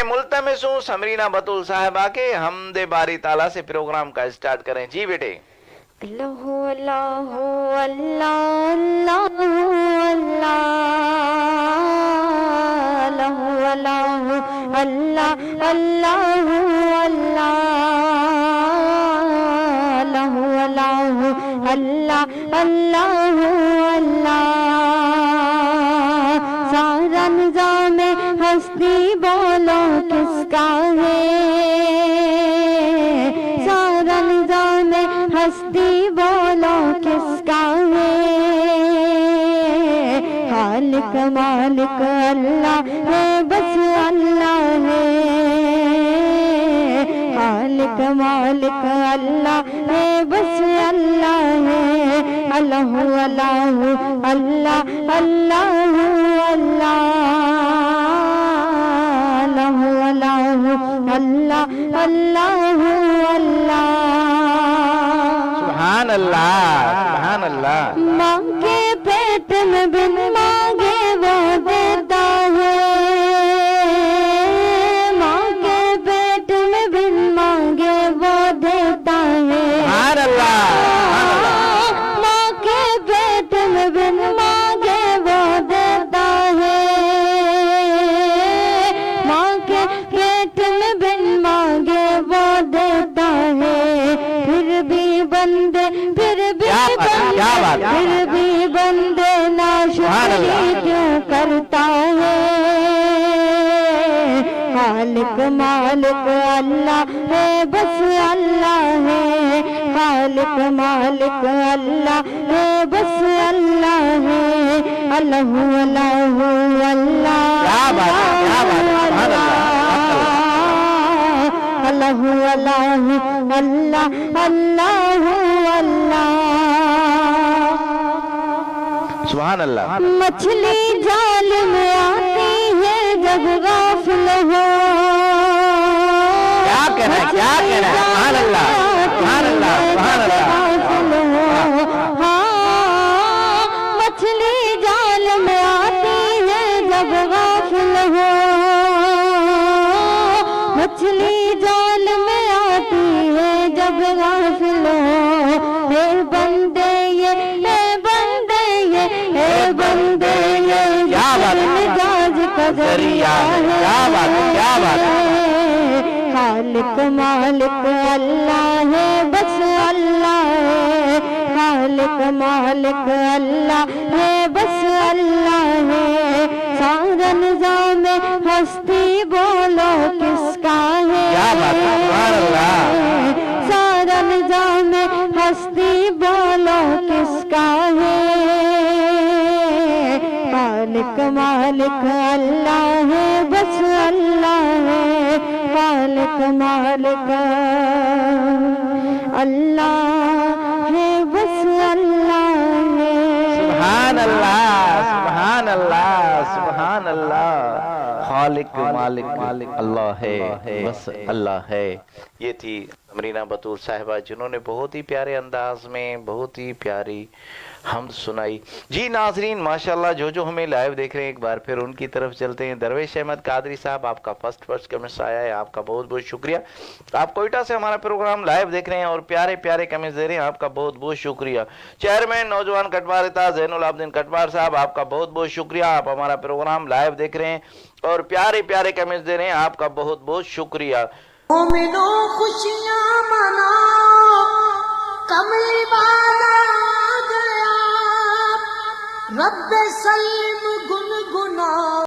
मुल्तमिस हूँ समरीना बतूल साहिबा के हमदे बारी ताला से प्रोग्राम का स्टार्ट करें। जी बेटे। अल्लाह अल्लाह अल्लाह अल्लाह अल्लाह अल्लाह अल्लाह अल्लाह अल्लाह अल्लाह अल्लाह सारा निज़ाम हस्ती बोलो किसका है, सारा निज़ाम हस्ती बोलो किसका है। खालिक मालिक अल्लाह है, बस अल्लाह है। खालिक मालिक अल्लाह है, बस अल्लाह है। अल्लाह अल्लाह अल्लाह अल्लाह अल्लाह अल्लाह अल्लाह अल्लाह। सुभान अल्लाह सुभान अल्लाह। माँ के पेट में बिन मांगे वो देता है, माँ के पेट में बिन मांगे वो देता है। सुभान अल्लाह। माँ के पेट में बिन मांगे वो देता है, माँ के पेट में बिन मांगे वो देता है। फिर भी बंदे फिर भी बंदे नाशुक्री क्यों करता है। खालिक मालिक अल्लाह है, बस अल्लाह है। खालिक मालिक अल्लाह है, बस अल्लाह है। अल्लाह अल्लाह अल्लाह अल्लाह अल्लाह अल्लाह अल्लाह अल्लाह। सुभान अल्लाह। मछली जाल में आती है जब गाफिल हो, क्या कह रहे हैं क्या कह रहे हैं। सुभान अल्लाह सुभान अल्लाह सुभान अल्लाह। हाँ मछली जाल में आती है जब गाफिल हो, मछली जाल में आती है जब गाफिल हो। हे बंदे ये हे बंदे ये हे बंदे ये मिजाज का जरिया है। क्या बात है क्या बात है। खालिक मालिक अल्लाह है, बस अल्लाह है। खालिक मालिक अल्लाह है, बस अल्लाह है। सारा निज़ाम हस्ती बोलो किसका है। क्या बात है सुभान अल्लाह। सारा निज़ाम हस्ती बोलो किसका है। खालिक मालिक अल्लाह है, बस अल्लाह है। खालिक मालिक अल्लाह है, बस अल्लाह है। सुभान अल्लाह सुभान अल्लाह सुभान अल्लाह। खालिक मालिक अल्लाह है, बस अल्लाह है। ये थी समरीना बतूल साहिबा जिन्होंने बहुत ही प्यारे अंदाज में बहुत ही प्यारी हमद सुनाई। जी नाजरीन माशाल्लाह जो जो हमें लाइव देख रहे हैं एक बार फिर उनकी तरफ चलते हैं। दरवेश अहमद कादरी साहब आपका फर्स्ट कमेंट्स आया है, आपका बहुत बहुत शुक्रिया। आप कोयटा से हमारा प्रोग्राम लाइव देख रहे हैं और प्यारे प्यारे कमेंट्स दे रहे हैं, आपका बहुत बहुत शुक्रिया। चेयरमैन नौजवान कटवारिता ज़ैनुल आबदीन कटवार साहब आपका बहुत बहुत शुक्रिया। आप हमारा प्रोग्राम लाइव देख रहे हैं और प्यारे प्यारे कमेंट्स दे रहे हैं, आपका बहुत बहुत शुक्रिया। मोमिनो खुशियाँ मनाओ, कमली वाला आ गया, रब्बे सलीम गुनगुनाओ।